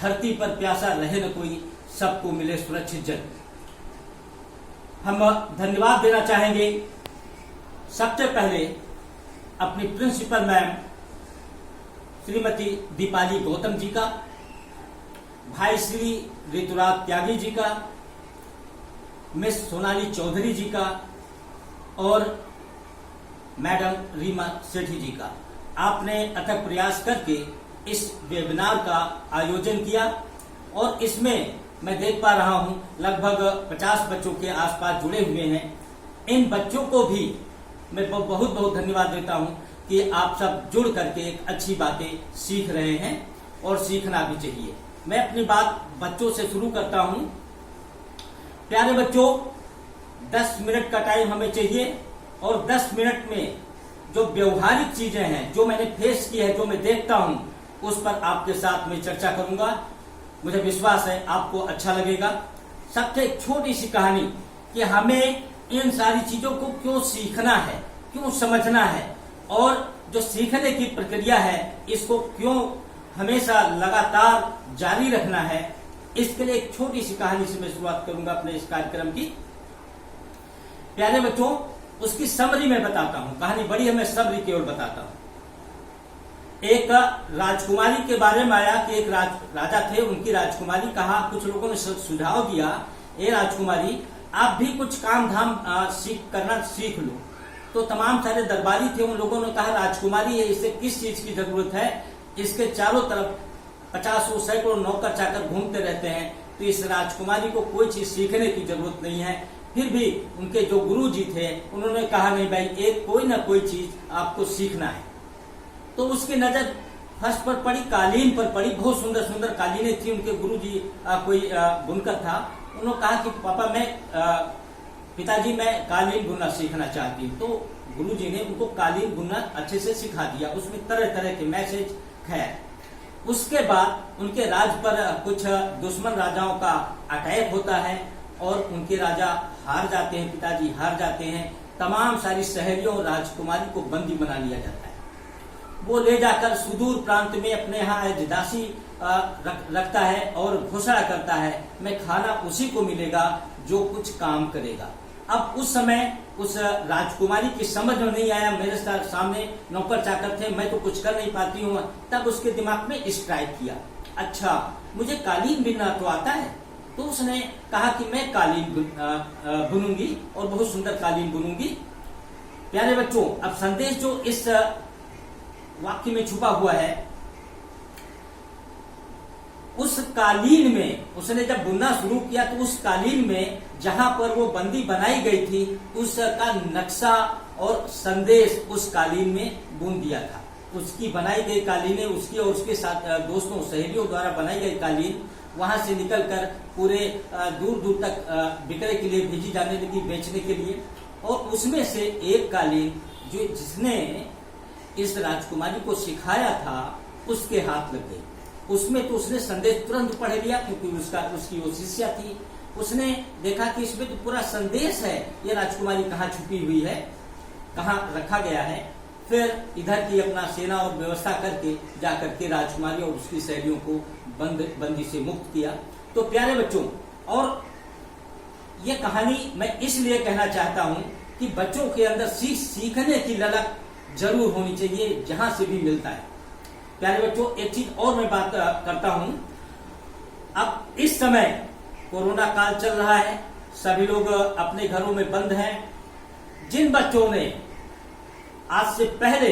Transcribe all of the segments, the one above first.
धरती पर प्यासा रहे न कोई, सबको मिले सुरक्षित जल। हम धन्यवाद देना चाहेंगे सबसे पहले अपनी प्रिंसिपल मैम श्रीमती दीपाली गौतम जी का, भाई श्री ऋतुराज त्यागी जी का, मिस सोनाली चौधरी जी का और मैडम रीमा सेठी जी का। आपने अथक प्रयास करके इस वेबिनार का आयोजन किया और इसमें मैं देख पा रहा हूं लगभग 50 बच्चों के आसपास जुड़े हुए हैं। इन बच्चों को भी मैं बहुत बहुत धन्यवाद देता हूं कि आप सब जुड़ करके एक अच्छी बातें सीख रहे हैं और सीखना भी चाहिए। मैं अपनी बात बच्चों से शुरू करता हूं। प्यारे बच्चों, 10 मिनट का टाइम हमें चाहिए और 10 मिनट में जो व्यवहारिक चीजें हैं, जो मैंने फेस की है, जो मैं देखता हूं, उस पर आपके साथ में चर्चा करूंगा। मुझे विश्वास है आपको अच्छा लगेगा। सबसे एक छोटी सी कहानी कि हमें इन सारी चीजों को क्यों सीखना है, क्यों समझना है और जो सीखने की प्रक्रिया है इसको क्यों हमेशा लगातार जारी रखना है, इसके लिए एक छोटी सी कहानी से मैं शुरुआत करूंगा अपने इस कार्यक्रम की। प्यारे बच्चों, उसकी समरी में बताता हूं। कहानी बड़ी है, मैं समरी केवल बताता हूं। एक राजकुमारी के बारे में आया कि एक राजा थे, उनकी राजकुमारी। कहा, कुछ लोगों ने सुझाव दिया, ए राजकुमारी आप भी कुछ काम धाम करना सीख लो। तो तमाम सारे दरबारी थे, उन लोगों ने कहा राजकुमारी है, इसे किस चीज की जरूरत है, इसके चारों तरफ 50 सैकड़ों नौकर चाकर घूमते रहते हैं, तो इस राजकुमारी को कोई चीज सीखने की जरूरत नहीं है। फिर भी उनके जो गुरु जी थे उन्होंने कहा नहीं भाई, एक कोई ना कोई चीज आपको सीखना है। तो उसकी नजर फर्श पर पड़ी, कालीन पर पड़ी। बहुत सुंदर सुंदर कालीनें थी। उनके गुरु जी कोई बुनकर था। उन्होंने कहा कि पापा पिताजी मैं कालीन बुनना सीखना चाहती हूँ। तो गुरु जी ने उनको कालीन बुनना अच्छे से सिखा दिया। उसमें तरह तरह के मैसेज है। उसके बाद उनके राज पर कुछ दुश्मन राजाओं का अटैक होता है और उनके राजा हार जाते हैं, पिताजी हार जाते हैं। तमाम सारी सहेलियों राजकुमारी को बंदी बना लिया जाता है। वो ले जाकर सुदूर प्रांत में अपने यहाँ दासी रखता है और घोषणा करता है, मैं खाना उसी को मिलेगा जो कुछ काम करेगा। अब उस समय उस राजकुमारी की समझ में नहीं आया, मेरे सामने नौकर चाकर थे, मैं तो कुछ कर नहीं पाती हूँ। तब उसके दिमाग में स्ट्राइक किया, अच्छा मुझे कालीन बुनना तो आता है। तो उसने कहा कि मैं कालीन बुनूंगी और बहुत सुंदर कालीन बुनूंगी। प्यारे बच्चों, अब संदेश जो इस वाक्य में छुपा हुआ है, उस कालीन में उसने जब बुनना शुरू किया तो उस कालीन में जहां पर वो बंदी बनाई गई थी उसका नक्शा और संदेश उस कालीन में बुन दिया था। उसकी बनाई गई कालीनें, उसकी और उसके साथ दोस्तों सहेलियों द्वारा बनाई गई कालीन वहां से निकलकर पूरे दूर दूर तक बिक्री के लिए भेजी जाने लगी, बेचने के लिए। और उसमें से एक कालीन जिसने इस राजकुमारी को सिखाया था उसके हाथ लग गई। उसमें तो उसने संदेश तुरंत पढ़ लिया क्योंकि उसकी वो शिष्या थी। उसने देखा कि इसमें तो पूरा संदेश है, ये राजकुमारी कहाँ छुपी हुई है, कहाँ रखा गया है। फिर इधर की अपना सेना और व्यवस्था करके जाकर के राजकुमारी और उसकी सहेलियों को बंदी से मुक्त किया। तो प्यारे बच्चों, और ये कहानी मैं इसलिए कहना चाहता हूँ कि बच्चों के अंदर सीखने की ललक जरूर होनी चाहिए, जहां से भी मिलता है। प्यारे बच्चों, एक चीज और मैं बात करता हूं। अब इस समय कोरोना काल चल रहा है, सभी लोग अपने घरों में बंद हैं। जिन बच्चों ने आज से पहले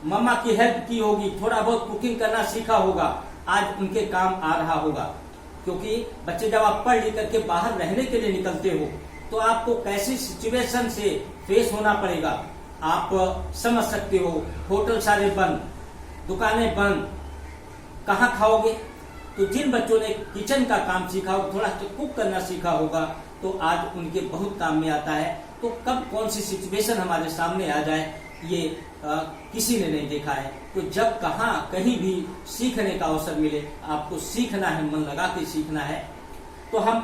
मम्मा की हेल्प की होगी, थोड़ा बहुत कुकिंग करना सीखा होगा, आज उनके काम आ रहा होगा। क्योंकि बच्चे जब आप पढ़ लिख करके बाहर रहने के लिए निकलते हो तो आपको कैसी सिचुएशन से फेस होना पड़ेगा आप समझ सकते हो। होटल सारे बंद, दुकानें बंद, कहाँ खाओगे? तो जिन बच्चों ने किचन का काम सीखा होगा, थोड़ा सा कुक करना सीखा होगा, तो आज उनके बहुत काम में आता है। तो कब कौन सी सिचुएशन हमारे सामने आ जाए ये किसी ने नहीं देखा है। तो जब कहीं भी सीखने का अवसर मिले, आपको सीखना है, मन लगा के सीखना है। तो हम